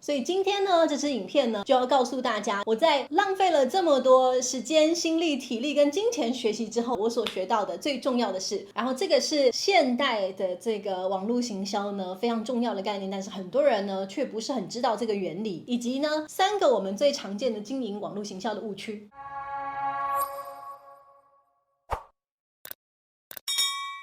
所以今天呢，这支影片呢就要告诉大家，我在浪费了这么多时间、心力、体力跟金钱学习之后，我所学到的最重要的事。然后这个是现代的这个网络行销呢非常重要的概念，但是很多人呢却不是很知道这个原理，以及呢3个我们最常见的经营网络行销的误区。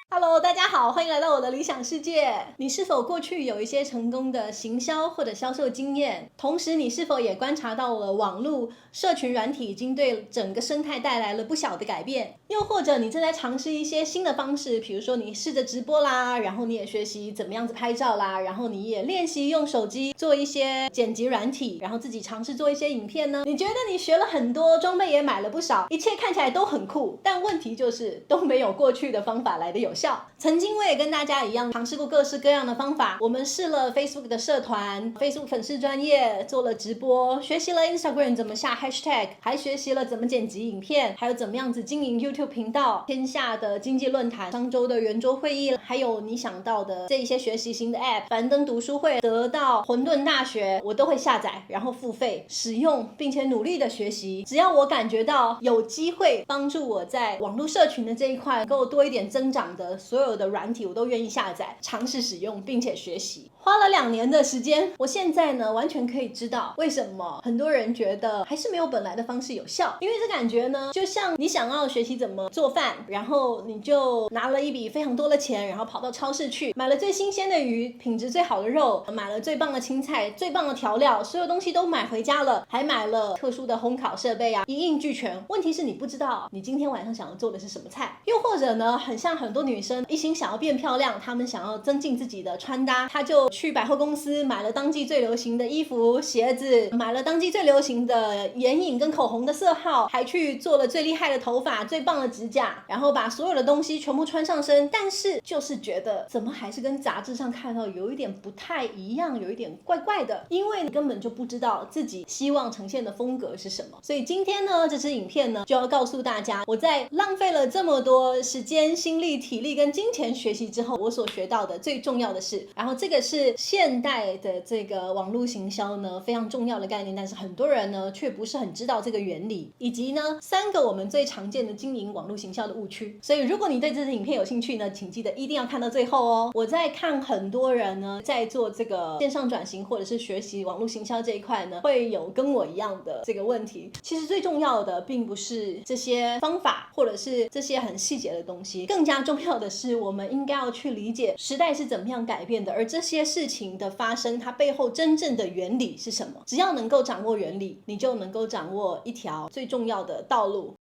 Hello， 大家好，欢迎来到我的理想世界。你是否过去有一些成功的行销或者销售经验？同时，你是否也观察到了网络社群软体已经对整个生态带来了不小的改变？又或者你正在尝试一些新的方式，比如说你试着直播啦，然后你也学习怎么样子拍照啦，然后你也练习用手机做一些剪辑软体，然后自己尝试做一些影片呢？你觉得你学了很多，装备也买了不少，一切看起来都很酷，但问题就是都没有过去的方法来的有效。曾经我也跟大家一样尝试过各式各样的方法，我们试了 Facebook 的社团、Facebook 粉丝专页，做了直播，学习了 Instagram 怎么下 hashtag， 还学习了怎么剪辑影片，还有怎么样子经营 YouTube 频道，天下的经济论坛、商周的圆桌会议，还有你想到的这一些学习型的 app， 樊登读书会、得到、混沌大学，我都会下载，然后付费使用，并且努力的学习。只要我感觉到有机会帮助我在网络社群的这一块能够多一点增长的所有的软体，我都愿意下载、尝试使用，并且学习。花了2年的时间，我现在呢完全可以知道为什么很多人觉得还是没有本来的方式有效。因为这感觉呢，就像你想要学习怎么做饭，然后你就拿了一笔非常多的钱，然后跑到超市去买了最新鲜的鱼、品质最好的肉，买了最棒的青菜、最棒的调料，所有东西都买回家了，还买了特殊的烘烤设备啊，一应俱全。问题是你不知道你今天晚上想要做的是什么菜。又或者呢，很像很多女生一心想要变漂亮，她们想要增进自己的穿搭，她就去百货公司买了当季最流行的衣服、鞋子，买了当季最流行的眼影跟口红的色号，还去做了最厉害的头发、最棒的指甲，然后把所有的东西全部穿上身，但是就是觉得怎么还是跟杂志上看到有一点不太一样，有一点怪怪的，因为你根本就不知道自己希望呈现的风格是什么。所以今天呢，这支影片呢就要告诉大家，我在浪费了这么多时间、心力、体力跟金钱学习之后，我所学到的最重要的事。然后这个是现代的这个网络行销呢非常重要的概念，但是很多人呢却不是很知道这个原理，以及呢3个我们最常见的经营网络行销的误区。所以如果你对这支影片有兴趣呢，请记得一定要看到最后哦。我在看很多人呢在做这个线上转型或者是学习网络行销这一块呢，会有跟我一样的这个问题。其实最重要的并不是这些方法或者是这些很细节的东西，更加重要的是我们应该要去理解时代是怎么样改变的，而这些事情的发生它背后真正的原理是什么。只要能够掌握原理，你就能够掌握一条最重要的道路。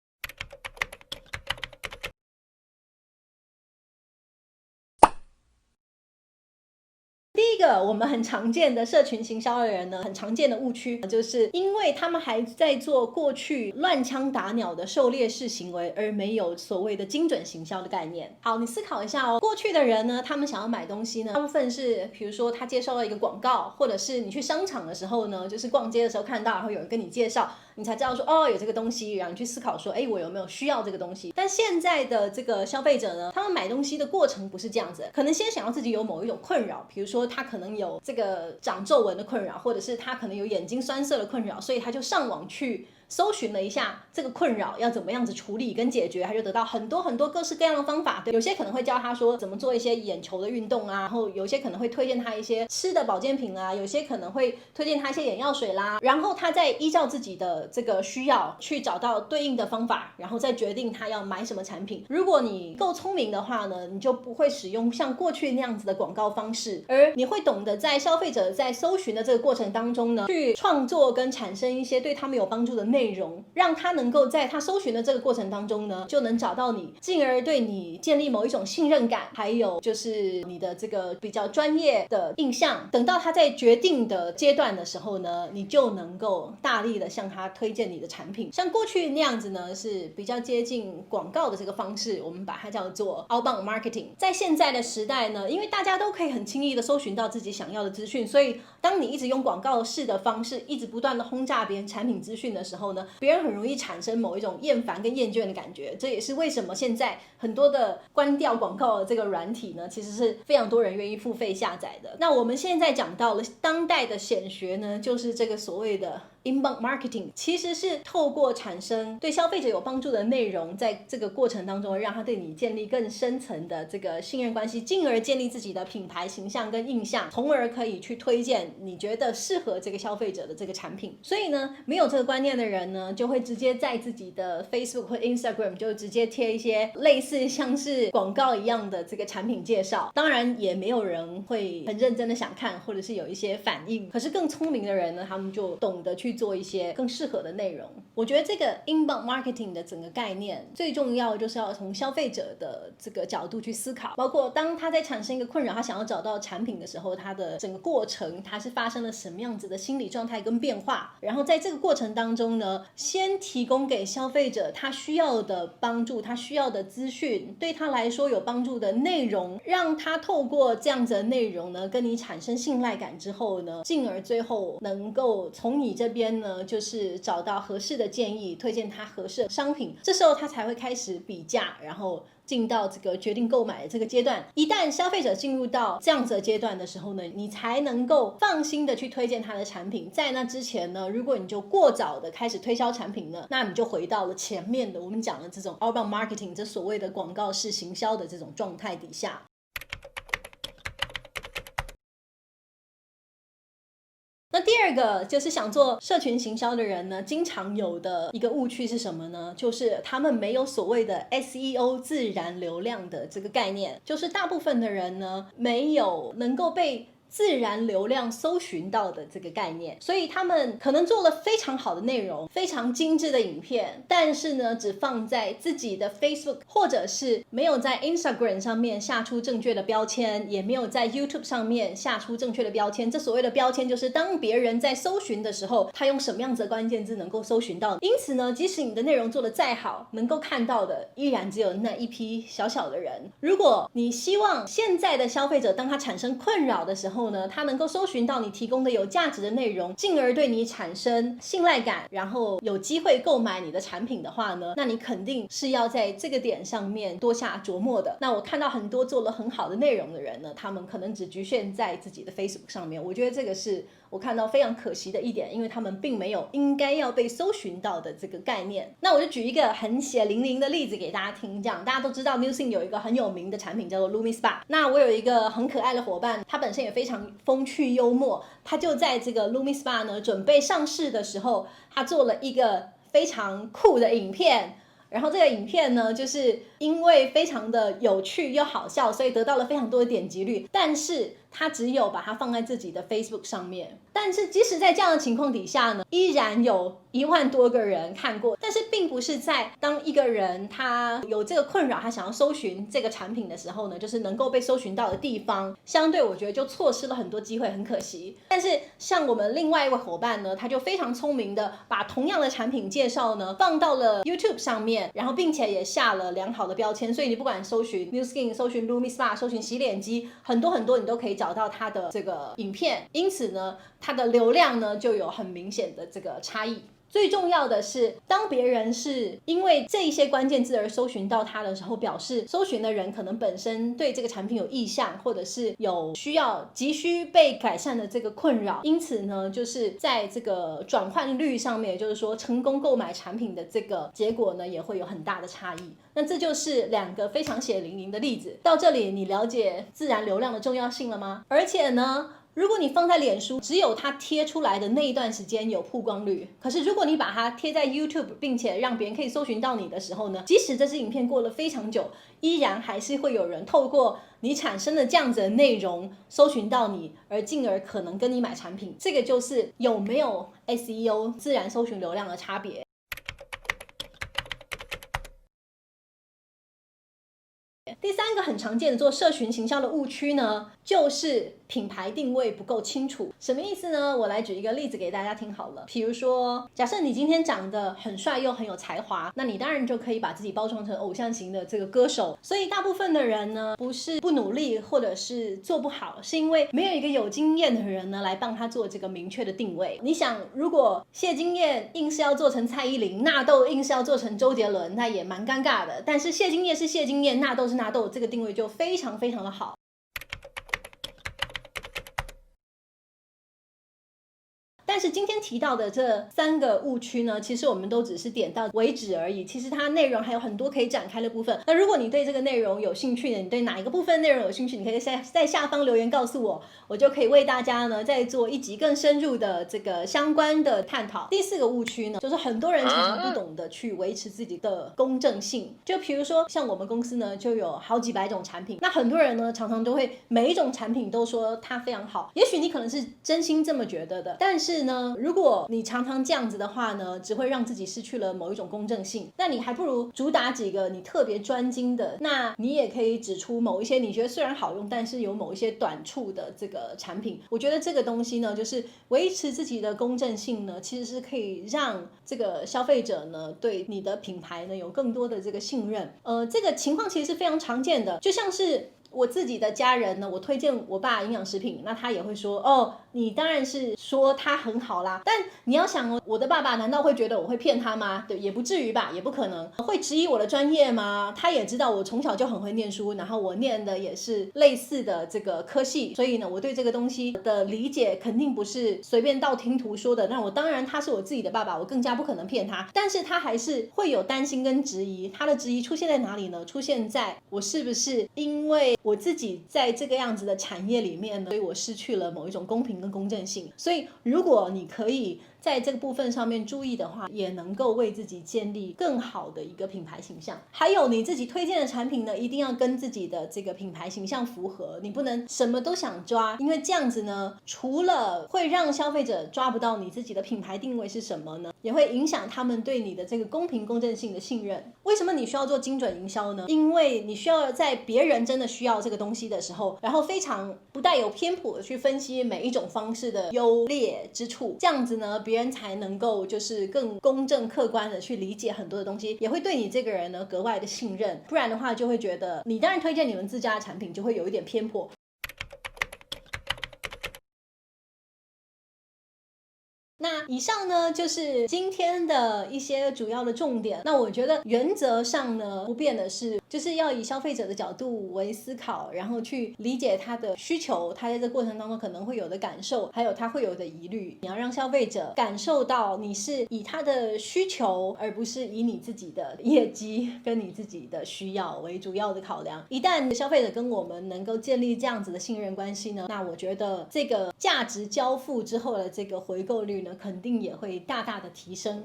第一个我们很常见的社群行销的人呢，很常见的误区就是因为他们还在做过去乱枪打鸟的狩猎式行为，而没有所谓的精准行销的概念。好，你思考一下哦，过去的人呢，他们想要买东西呢，大部分是比如说他介绍了一个广告，或者是你去商场的时候呢，就是逛街的时候看到，然后有人跟你介绍，你才知道说哦有这个东西，然后你去思考说我有没有需要这个东西。但现在的这个消费者呢，他们买东西的过程不是这样子，可能先想要自己有某一种困扰，比如说他可能有这个长皱纹的困扰，或者是他可能有眼睛酸涩的困扰，所以他就上网去搜寻了一下这个困扰要怎么样子处理跟解决，他就得到很多很多各式各样的方法。对，有些可能会教他说怎么做一些眼球的运动啊，然后有些可能会推荐他一些吃的保健品啊，有些可能会推荐他一些眼药水啦，然后他再依照自己的这个需要去找到对应的方法，然后再决定他要买什么产品。如果你够聪明的话呢，你就不会使用像过去那样子的广告方式，而你会懂得在消费者在搜寻的这个过程当中呢，去创作跟产生一些对他们有帮助的内容，让他能够在他搜寻的这个过程当中呢，就能找到你，进而对你建立某一种信任感，还有就是你的这个比较专业的印象。等到他在决定的阶段的时候呢，你就能够大力的向他推荐你的产品。像过去那样子呢，是比较接近广告的这个方式，我们把它叫做 outbound marketing。在现在的时代呢，因为大家都可以很轻易的搜寻到自己想要的资讯，所以当你一直用广告式的方式，一直不断的轰炸别人产品资讯的时候候呢，别人很容易产生某一种厌烦跟厌倦的感觉。这也是为什么现在很多的关掉广告的这个软体呢，其实是非常多人愿意付费下载的。那我们现在讲到了当代的显学呢，就是这个所谓的inbound marketing， 其实是透过产生对消费者有帮助的内容，在这个过程当中让他对你建立更深层的这个信任关系，进而建立自己的品牌形象跟印象，从而可以去推荐你觉得适合这个消费者的这个产品。所以呢，没有这个观念的人呢，就会直接在自己的 Facebook 或 Instagram 就直接贴一些类似像是广告一样的这个产品介绍，当然也没有人会很认真的想看，或者是有一些反应。可是更聪明的人呢，他们就懂得去做一些更适合的内容。我觉得这个 inbound marketing 的整个概念最重要就是要从消费者的这个角度去思考，包括当他在产生一个困扰，他想要找到产品的时候，他的整个过程他是发生了什么样子的心理状态跟变化，然后在这个过程当中呢，先提供给消费者他需要的帮助，他需要的资讯，对他来说有帮助的内容，让他透过这样子的内容呢跟你产生信赖感之后呢，进而最后能够从你这边呢就是找到合适的建议，推荐他合适的商品，这时候他才会开始比价，然后进到这个决定购买的这个阶段。一旦消费者进入到这样子的阶段的时候呢，你才能够放心的去推荐他的产品。在那之前呢，如果你就过早的开始推销产品呢，那你就回到了前面的我们讲的这种 outbound marketing， 这所谓的广告式行销的这种状态底下。那第二个就是想做社群行销的人呢，经常有的一个误区是什么呢？就是他们没有所谓的 SEO 自然流量的这个概念，就是大部分的人呢没有能够被自然流量搜寻到的这个概念，所以他们可能做了非常好的内容，非常精致的影片，但是呢只放在自己的 Facebook 或者是没有在 Instagram 上面下出正确的标签，也没有在 YouTube 上面下出正确的标签。这所谓的标签就是当别人在搜寻的时候，他用什么样子的关键字能够搜寻到。因此呢，即使你的内容做得再好，能够看到的依然只有那一批小小的人。如果你希望现在的消费者当他产生困扰的时候呢，他能够搜寻到你提供的有价值的内容，进而对你产生信赖感，然后有机会购买你的产品的话呢，那你肯定是要在这个点上面多下琢磨的。那我看到很多做了很好的内容的人呢，他们可能只局限在自己的 Facebook 上面，我觉得这个是我看到非常可惜的一点，因为他们并没有应该要被搜寻到的这个概念。那我就举一个很血淋淋的例子给大家听，这样大家都知道 Newsing 有一个很有名的产品叫做 Lumi Spa。那我有一个很可爱的伙伴，他本身也非常风趣幽默，他就在这个 Lumi Spa 呢准备上市的时候，他做了一个非常酷的影片。然后这个影片呢，就是因为非常的有趣又好笑，所以得到了非常多的点击率，但是他只有把它放在自己的 Facebook 上面。但是即使在这样的情况底下呢，依然有1万多个人看过。但是并不是在当一个人他有这个困扰，他想要搜寻这个产品的时候呢，就是能够被搜寻到的地方，相对我觉得就错失了很多机会，很可惜。但是像我们另外一位伙伴呢，他就非常聪明的把同样的产品介绍呢放到了 YouTube 上面，然后并且也下了良好的标签，所以你不管搜寻 New Skin， 搜寻 Lumi Spa， 搜寻洗脸机，很多你都可以找到它的这个影片。因此呢，它的流量呢就有很明显的这个差异。最重要的是，当别人是因为这一些关键字而搜寻到它的时候，表示搜寻的人可能本身对这个产品有意向，或者是有急需被改善的这个困扰。因此呢，就是在这个转换率上面，也就是说成功购买产品的这个结果呢，也会有很大的差异。那这就是2个非常血淋淋的例子。到这里你了解自然流量的重要性了吗？而且呢，如果你放在脸书，只有它贴出来的那一段时间有曝光率，可是如果你把它贴在 YouTube， 并且让别人可以搜寻到你的时候呢，即使这支影片过了非常久，依然还是会有人透过你产生的这样子的内容搜寻到你，而进而可能跟你买产品。这个就是有没有 SEO 自然搜寻流量的差别。第3个很常见的做社群行销的误区呢，就是品牌定位不够清楚。什么意思呢？我来举一个例子给大家听好了。比如说，假设你今天长得很帅又很有才华，那你当然就可以把自己包装成偶像型的这个歌手。所以大部分的人呢，不是不努力或者是做不好，是因为没有一个有经验的人呢来帮他做这个明确的定位。你想，如果谢金燕硬是要做成蔡依林，纳豆硬是要做成周杰伦，那也蛮尴尬的。但是谢金燕是谢金燕，纳豆是纳豆，这个定位就非常非常的好。但是今天提到的这3个误区呢，其实我们都只是点到为止而已。其实它内容还有很多可以展开的部分。那如果你对这个内容有兴趣的，你对哪一个部分内容有兴趣，你可以在下方留言告诉我，我就可以为大家呢再做一集更深入的这个相关的探讨。第4个误区呢，就是很多人常常不懂得去维持自己的公正性。就比如说像我们公司呢，就有好几百种产品，那很多人呢常常都会每一种产品都说它非常好，也许你可能是真心这么觉得的，但是呢，如果你常常这样子的话呢，只会让自己失去了某一种公正性。那你还不如主打几个你特别专精的，那你也可以指出某一些你觉得虽然好用，但是有某一些短处的这个产品。我觉得这个东西呢，就是维持自己的公正性呢，其实是可以让这个消费者呢对你的品牌呢有更多的这个信任。这个情况其实是非常常见的，就像是我自己的家人呢，我推荐我爸营养食品，那他也会说，哦，你当然是说他很好啦，但你要想哦，我的爸爸难道会觉得我会骗他吗？对，也不至于吧，也不可能。会质疑我的专业吗？他也知道我从小就很会念书，然后我念的也是类似的这个科系，所以呢，我对这个东西的理解肯定不是随便道听途说的。那我当然他是我自己的爸爸，我更加不可能骗他，但是他还是会有担心跟质疑。他的质疑出现在哪里呢？出现在我是不是因为我自己在这个样子的产业里面呢，所以我失去了某一种公平跟公正性。所以如果你可以在这个部分上面注意的话，也能够为自己建立更好的一个品牌形象。还有你自己推荐的产品呢，一定要跟自己的这个品牌形象符合，你不能什么都想抓，因为这样子呢，除了会让消费者抓不到你自己的品牌定位是什么呢，也会影响他们对你的这个公平公正性的信任。为什么你需要做精准营销呢？因为你需要在别人真的需要这个东西的时候，然后非常不带有偏颇的去分析每一种方式的优劣之处，这样子呢，别人才能够就是更公正客观的去理解很多的东西，也会对你这个人呢格外的信任。不然的话就会觉得你当然推荐你们自家的产品就会有一点偏颇。那以上呢就是今天的一些主要的重点。那我觉得原则上呢不变的是，就是要以消费者的角度为思考，然后去理解他的需求，他在这过程当中可能会有的感受，还有他会有的疑虑。你要让消费者感受到你是以他的需求，而不是以你自己的业绩跟你自己的需要为主要的考量。一旦消费者跟我们能够建立这样子的信任关系呢，那我觉得这个价值交付之后的这个回购率呢，肯定也会大大的提升。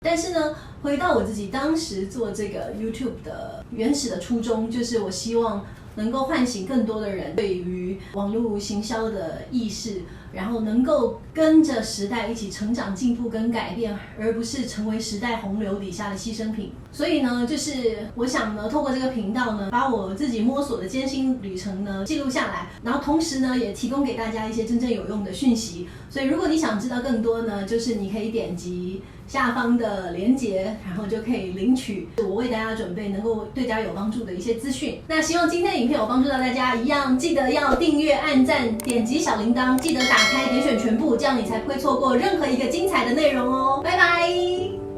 但是呢，回到我自己当时做这个 YouTube 的原始的初衷，就是我希望能够唤醒更多的人对于网络行销的意识，然后能够跟着时代一起成长、进步跟改变，而不是成为时代洪流底下的牺牲品。所以呢，就是我想呢，透过这个频道呢，把我自己摸索的艰辛旅程呢记录下来，然后同时呢，也提供给大家一些真正有用的讯息。所以如果你想知道更多呢，就是你可以点击下方的连结，然后就可以领取我为大家准备能够对大家有帮助的一些资讯。那希望今天的影片有帮助到大家，一样记得要订阅、按赞、点击小铃铛，记得打开点选全部，这样你才不会错过任何一个精彩的内容哦。拜拜。